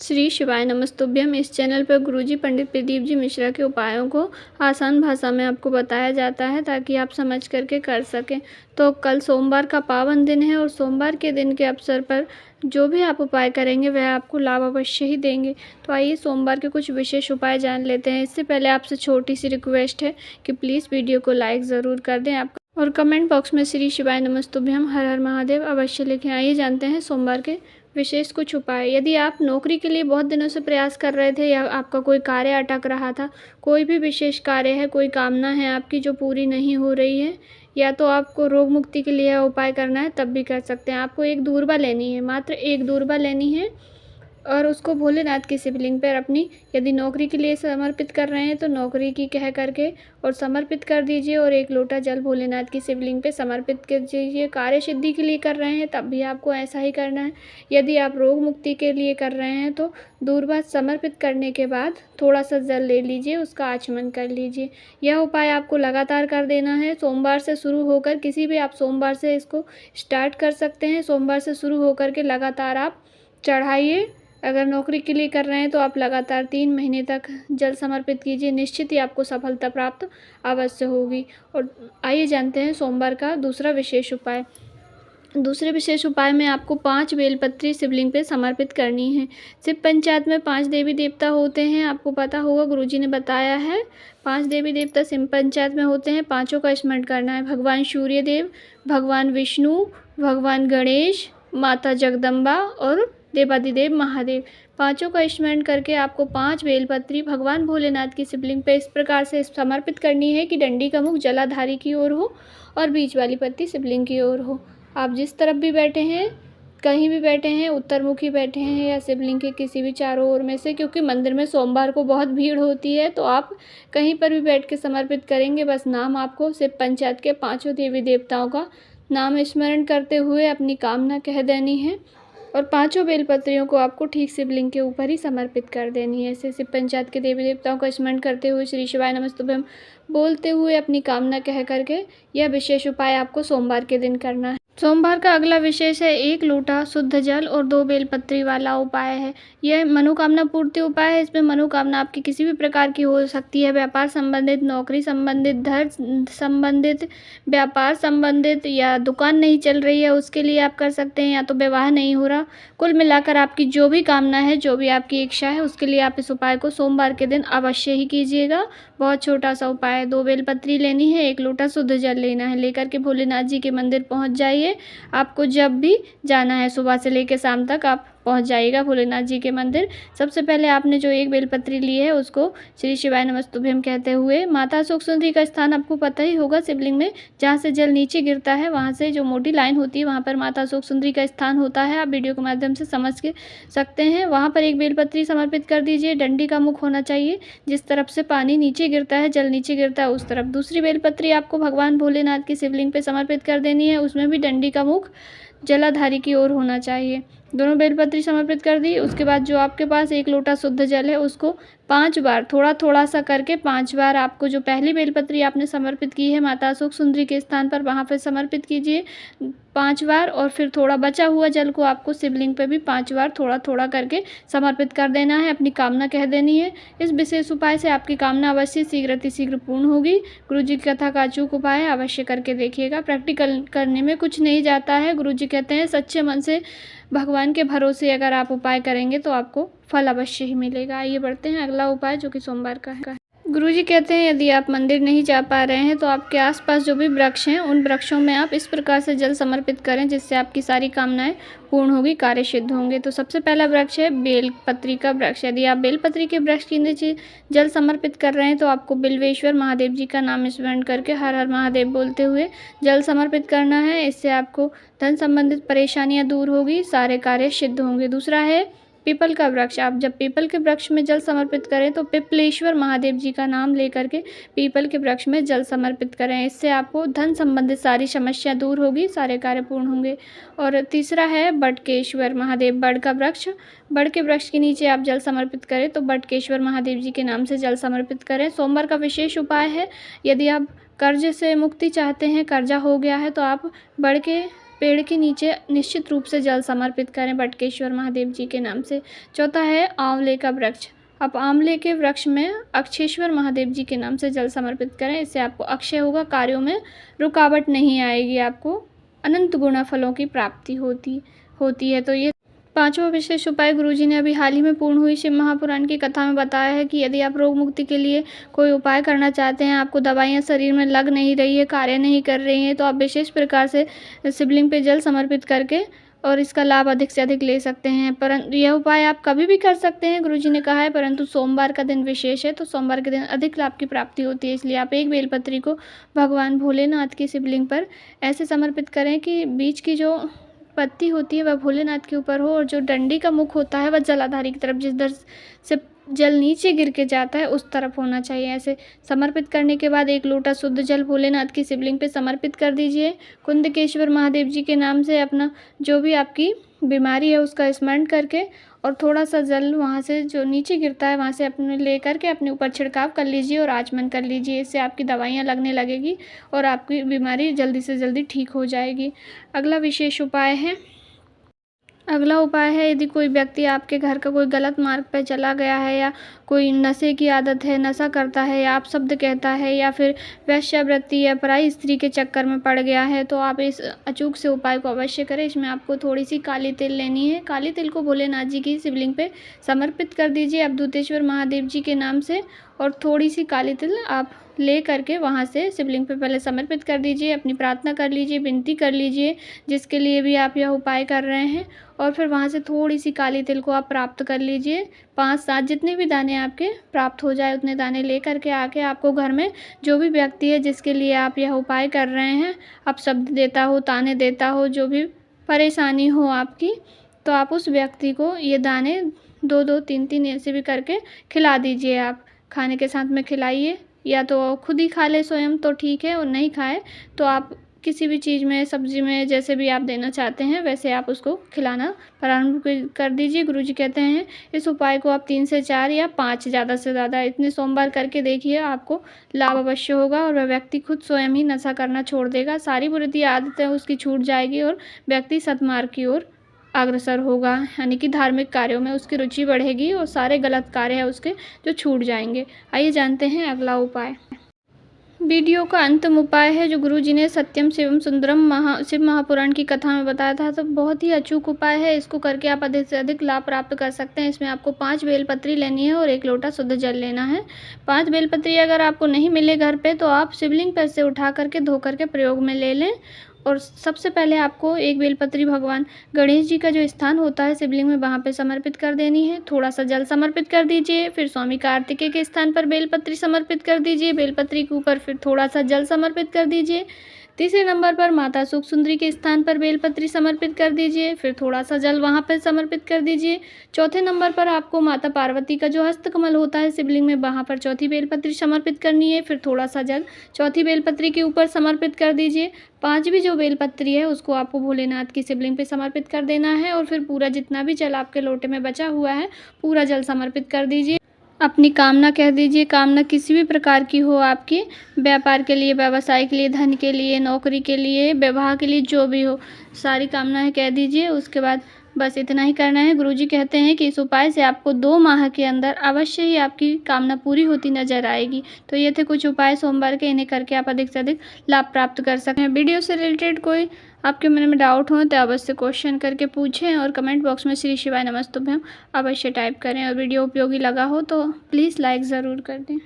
श्री शिवाय नमस्तुभ्यम। इस चैनल पर गुरुजी पंडित प्रदीप जी मिश्रा के उपायों को आसान भाषा में आपको बताया जाता है ताकि आप समझ करके कर सकें। तो कल सोमवार का पावन दिन है और सोमवार के दिन के अवसर पर जो भी आप उपाय करेंगे वह आपको लाभ अवश्य ही देंगे। तो आइए सोमवार के कुछ विशेष उपाय जान लेते हैं। इससे पहले आपसे छोटी सी रिक्वेस्ट है कि प्लीज़ वीडियो को लाइक ज़रूर कर दें आप और कमेंट बॉक्स में श्री शिवाय नमस्तुभ्यम हर हर महादेव अवश्य लिखें। आइए जानते हैं सोमवार के विशेष कुछ उपाय। यदि आप नौकरी के लिए बहुत दिनों से प्रयास कर रहे थे या आपका कोई कार्य अटक रहा था, कोई भी विशेष कार्य है, कोई कामना है आपकी जो पूरी नहीं हो रही है, या तो आपको रोग मुक्ति के लिए उपाय करना है तब भी कर सकते हैं। आपको एक दूर्वा लेनी है, मात्र एक दूर्वा लेनी है और उसको भोलेनाथ की शिवलिंग पर अपनी, यदि नौकरी के लिए समर्पित कर रहे हैं तो नौकरी की कह करके और समर्पित कर दीजिए और एक लोटा जल भोलेनाथ की शिवलिंग पे समर्पित कर दीजिए। कार्य सिद्धि के लिए कर रहे हैं तब भी आपको ऐसा ही करना है। यदि आप रोग मुक्ति के लिए कर रहे हैं तो दूर्वा समर्पित करने के बाद थोड़ा सा जल ले लीजिए, उसका आचमन कर लीजिए। यह उपाय आपको लगातार कर देना है। सोमवार से शुरू होकर किसी भी आप सोमवार से इसको स्टार्ट कर सकते हैं। सोमवार से शुरू होकर के लगातार आप चढ़ाइए। अगर नौकरी के लिए कर रहे हैं तो आप लगातार 3 महीने तक जल समर्पित कीजिए, निश्चित ही आपको सफलता प्राप्त अवश्य होगी। और आइए जानते हैं सोमवार का दूसरा विशेष उपाय। दूसरे विशेष उपाय में आपको 5 बेलपत्री शिवलिंग पे समर्पित करनी है। शिव पंचायत में 5 देवी देवता होते हैं, आपको पता होगा, गुरुजी ने बताया है। 5 देवी देवता शिव पंचायत में होते हैं, पाँचों का स्मरण करना है। भगवान सूर्य देव, भगवान विष्णु, भगवान गणेश, माता जगदम्बा और देवादिदेव महादेव, पांचों का स्मरण करके आपको 5 बेलपत्री भगवान भोलेनाथ की शिवलिंग पे इस प्रकार से समर्पित करनी है कि डंडी का मुख जलाधारी की ओर हो और बीच वाली पत्ती शिवलिंग की ओर हो। आप जिस तरफ भी बैठे हैं, कहीं भी बैठे हैं, उत्तरमुखी बैठे हैं या शिवलिंग के किसी भी चारों ओर में से, क्योंकि मंदिर में सोमवार को बहुत भीड़ होती है, तो आप कहीं पर भी बैठ के समर्पित करेंगे। बस नाम आपको शिव पंचायत के 5 देवी देवताओं का नाम स्मरण करते हुए अपनी कामना कह देनी है और 5 बेलपत्रियों को आपको ठीक शिवलिंग के ऊपर ही समर्पित कर देनी है। ऐसे शिव पंचायत के देवी देवताओं का स्मरण करते हुए श्री शिवाय नमस्तुभ्यम बोलते हुए अपनी कामना कह करके यह विशेष उपाय आपको सोमवार के दिन करना है। सोमवार का अगला विशेष है 1 लोटा शुद्ध जल और 2 बेलपत्री वाला उपाय है। यह मनोकामना पूर्ति उपाय है। इसमें मनोकामना आपकी किसी भी प्रकार की हो सकती है, व्यापार संबंधित, नौकरी संबंधित, धन संबंधित, व्यापार संबंधित, या दुकान नहीं चल रही है उसके लिए आप कर सकते हैं, या तो विवाह नहीं हो रहा। कुल मिलाकर आपकी जो भी कामना है, जो भी आपकी इच्छा है, उसके लिए आप इस उपाय को सोमवार के दिन अवश्य ही कीजिएगा। बहुत छोटा सा उपाय है। 2 बेलपत्री लेनी है, 1 लोटा शुद्ध जल लेना है, लेकर के भोलेनाथ जी के मंदिर पहुंच जाइए। आपको जब भी जाना है, सुबह से लेकर शाम तक आप पहुंच जाइएगा भोलेनाथ जी के मंदिर। सबसे पहले आपने जो 1 बेलपत्री ली है उसको श्री शिवाय नमस्तुभ्यम कहते हुए, माता अशोक सुंदरी का स्थान आपको पता ही होगा, शिवलिंग में जहाँ से जल नीचे गिरता है वहाँ से जो मोटी लाइन होती है वहाँ पर माता अशोक सुंदरी का स्थान होता है। आप वीडियो के माध्यम से समझ के सकते हैं। वहाँ पर 1 बेलपत्री समर्पित कर दीजिए। डंडी का मुख होना चाहिए, जिस तरफ से पानी नीचे गिरता है, जल नीचे गिरता है उस तरफ। दूसरी बेलपत्री आपको भगवान भोलेनाथ की शिवलिंग पे समर्पित कर देनी है, उसमें भी डंडी का मुख जलाधारी की ओर होना चाहिए। दोनों बेलपत्री समर्पित कर दी। उसके बाद जो आपके पास 1 लोटा शुद्ध जल है उसको 5 बार, थोड़ा थोड़ा सा करके 5 बार आपको जो पहली बेलपत्री आपने समर्पित की है माता अशोक सुंदरी के स्थान पर, वहाँ पर समर्पित कीजिए 5 बार और फिर थोड़ा बचा हुआ जल को आपको शिवलिंग पे भी 5 बार थोड़ा थोड़ा करके समर्पित कर देना है, अपनी कामना कह देनी है। इस विशेष उपाय से आपकी कामना अवश्य शीघ्र पूर्ण होगी। गुरुजी की कथा का अचूक उपाय है, अवश्य करके देखिएगा। प्रैक्टिकल करने में कुछ नहीं जाता है। गुरुजी कहते हैं सच्चे मन से भगवान के भरोसे अगर आप उपाय करेंगे तो आपको फल अवश्य ही मिलेगा। आइए बढ़ते हैं अगला उपाय जो कि सोमवार का है। गुरुजी कहते हैं यदि आप मंदिर नहीं जा पा रहे हैं तो आपके आसपास जो भी वृक्ष हैं उन वृक्षों में आप इस प्रकार से जल समर्पित करें जिससे आपकी सारी कामनाएं पूर्ण होगी, कार्य सिद्ध होंगे। तो सबसे पहला वृक्ष है बेलपत्री का वृक्ष। यदि आप बेलपत्री के वृक्ष के नीचे जल समर्पित कर रहे हैं तो आपको बिल्वेश्वर महादेव जी का नाम स्मरण करके हर हर महादेव बोलते हुए जल समर्पित करना है। इससे आपको धन संबंधित परेशानियां दूर होगी, सारे कार्य सिद्ध होंगे। दूसरा है पीपल का वृक्ष। आप जब पीपल के वृक्ष में जल समर्पित करें तो पिपलेश्वर महादेव जी का नाम लेकर के पीपल के वृक्ष में जल समर्पित करें। इससे आपको धन संबंधित सारी समस्या दूर होगी, सारे कार्य पूर्ण होंगे। और तीसरा है बटकेश्वर महादेव, बड़ का वृक्ष। बड़ के वृक्ष के नीचे आप जल समर्पित करें तो बटकेश्वर महादेव जी के नाम से जल समर्पित करें। सोमवार का विशेष उपाय है, यदि आप कर्ज से मुक्ति चाहते हैं, कर्जा हो गया है, तो आप बड़ के पेड़ के नीचे निश्चित रूप से जल समर्पित करें बटकेश्वर महादेव जी के नाम से। चौथा है आंवले का वृक्ष। आप आंवले के वृक्ष में अक्षेश्वर महादेव जी के नाम से जल समर्पित करें। इससे आपको अक्षय होगा, कार्यों में रुकावट नहीं आएगी, आपको अनंत गुना फलों की प्राप्ति होती है। तो ये पांचवा विशेष उपाय गुरुजी ने अभी हाल ही में पूर्ण हुई शिव महापुराण की कथा में बताया है कि यदि आप रोग मुक्ति के लिए कोई उपाय करना चाहते हैं, आपको दवाइयाँ शरीर में लग नहीं रही है, कार्य नहीं कर रही हैं, तो आप विशेष प्रकार से शिवलिंग पे जल समर्पित करके और इसका लाभ अधिक से अधिक ले सकते हैं। परंतु यह उपाय आप कभी भी कर सकते हैं, गुरुजी ने कहा है, परंतु सोमवार का दिन विशेष है, तो सोमवार के दिन अधिक लाभ की प्राप्ति होती है। इसलिए आप एक बेलपत्री को भगवान भोलेनाथ की शिवलिंग पर ऐसे समर्पित करें कि बीच की जो पत्ती होती है वह भोलेनाथ के ऊपर हो और जो डंडी का मुख होता है वह जलाधारी की तरफ, जिस दर से जल नीचे गिर के जाता है उस तरफ होना चाहिए। ऐसे समर्पित करने के बाद 1 लोटा शुद्ध जल भोलेनाथ की शिवलिंग पे समर्पित कर दीजिए। कुंदकेश्वर महादेव जी के नाम से अपना जो भी आपकी बीमारी है उसका स्मरण करके और थोड़ा सा जल वहाँ से जो नीचे गिरता है वहाँ से अपने ले करके अपने ऊपर छिड़काव कर लीजिए और आचमन कर लीजिए। इससे आपकी दवाइयाँ लगने लगेगी और आपकी बीमारी जल्दी से जल्दी ठीक हो जाएगी। अगला उपाय है यदि कोई व्यक्ति आपके घर का कोई गलत मार्ग पर चला गया है या कोई नशे की आदत है, नशा करता है या आप शब्द कहता है या फिर वेश्यावृत्ति या पराई स्त्री के चक्कर में पड़ गया है, तो आप इस अचूक से उपाय को अवश्य करें। इसमें आपको थोड़ी सी काली तिल लेनी है। काली तिल को भोलेनाथ जी की शिवलिंग पे समर्पित कर दीजिए अवधूतेश्वर महादेव जी के नाम से और थोड़ी सी काली तिल आप ले करके वहाँ से शिवलिंग पे पहले समर्पित कर दीजिए, अपनी प्रार्थना कर लीजिए, विनती कर लीजिए जिसके लिए भी आप यह उपाय कर रहे हैं और फिर वहाँ से थोड़ी सी काली तिल को आप प्राप्त कर लीजिए। 5-7 जितने भी दाने आपके प्राप्त हो जाए उतने दाने ले करके आके आपको घर में जो भी व्यक्ति है जिसके लिए आप यह उपाय कर रहे हैं, आप शब्द देता हो, ताने देता हो, जो भी परेशानी हो आपकी, तो आप उस व्यक्ति को ये दाने 2-2, 3-3 ऐसे भी करके खिला दीजिए। आप खाने के साथ में खिलाइए या तो खुद ही खा ले स्वयं तो ठीक है और नहीं खाए तो आप किसी भी चीज़ में, सब्जी में, जैसे भी आप देना चाहते हैं वैसे आप उसको खिलाना प्रारंभ कर दीजिए। गुरुजी कहते हैं इस उपाय को आप 3 से 4 या 5 ज़्यादा से ज़्यादा इतने सोमवार करके देखिए, आपको लाभ अवश्य होगा और वह व्यक्ति खुद स्वयं ही नशा करना छोड़ देगा। सारी बुरी आदतें उसकी छूट जाएगी और व्यक्ति सद्मार्ग की ओर अग्रसर होगा, यानी कि धार्मिक कार्यों में उसकी रुचि बढ़ेगी और सारे गलत कार्य है उसके जो छूट जाएंगे। आइए जानते हैं अगला उपाय। वीडियो का अंतिम उपाय है जो गुरुजी ने सत्यम शिवम सुंदरम शिव महापुराण की कथा में बताया था, तो बहुत ही अचूक उपाय है। इसको करके आप अधिक से अधिक लाभ प्राप्त कर सकते हैं। इसमें आपको 5 बेलपत्री लेनी है और 1 लोटा शुद्ध जल लेना है। 5 बेलपत्री अगर आपको नहीं मिले घर पे तो आप शिवलिंग पर से उठा करके धो करके प्रयोग में ले लें और सबसे पहले आपको 1 बेलपत्री भगवान गणेश जी का जो स्थान होता है शिवलिंग में वहाँ पे समर्पित कर देनी है। थोड़ा सा जल समर्पित कर दीजिए। फिर स्वामी कार्तिकेय के स्थान पर बेलपत्री समर्पित कर दीजिए। बेलपत्री के ऊपर फिर थोड़ा सा जल समर्पित कर दीजिए। तीसरे नंबर पर माता सुख सुंदरी के स्थान पर बेलपत्री समर्पित कर दीजिए। फिर थोड़ा सा जल वहाँ पर समर्पित कर दीजिए। चौथे नंबर पर आपको माता पार्वती का जो हस्तकमल होता है शिवलिंग में वहाँ पर चौथी बेलपत्री समर्पित करनी है। फिर थोड़ा सा जल चौथी बेलपत्री के ऊपर समर्पित कर दीजिए। 5वीं जो बेलपत्री है उसको आपको भोलेनाथ की शिवलिंग पे समर्पित कर देना है और फिर पूरा जितना भी जल आपके लोटे में बचा हुआ है पूरा जल समर्पित कर दीजिए। अपनी कामना कह दीजिए। कामना किसी भी प्रकार की हो, आपकी व्यापार के लिए, व्यवसाय के लिए, धन के लिए, नौकरी के लिए, विवाह के लिए, जो भी हो सारी कामनाएं कह दीजिए। उसके बाद बस इतना ही करना है। गुरुजी कहते हैं कि इस उपाय से आपको 2 माह के अंदर अवश्य ही आपकी कामना पूरी होती नजर आएगी। तो ये थे कुछ उपाय सोमवार के, इन्हें करके आप अधिक से अधिक लाभ प्राप्त कर सकते हैं। वीडियो से रिलेटेड कोई आपके मन में डाउट हो तो अवश्य क्वेश्चन करके पूछें और कमेंट बॉक्स में श्री शिवाय नमस्तुभ्यम अवश्य टाइप करें। और वीडियो उपयोगी लगा हो तो प्लीज़ लाइक ज़रूर कर दें।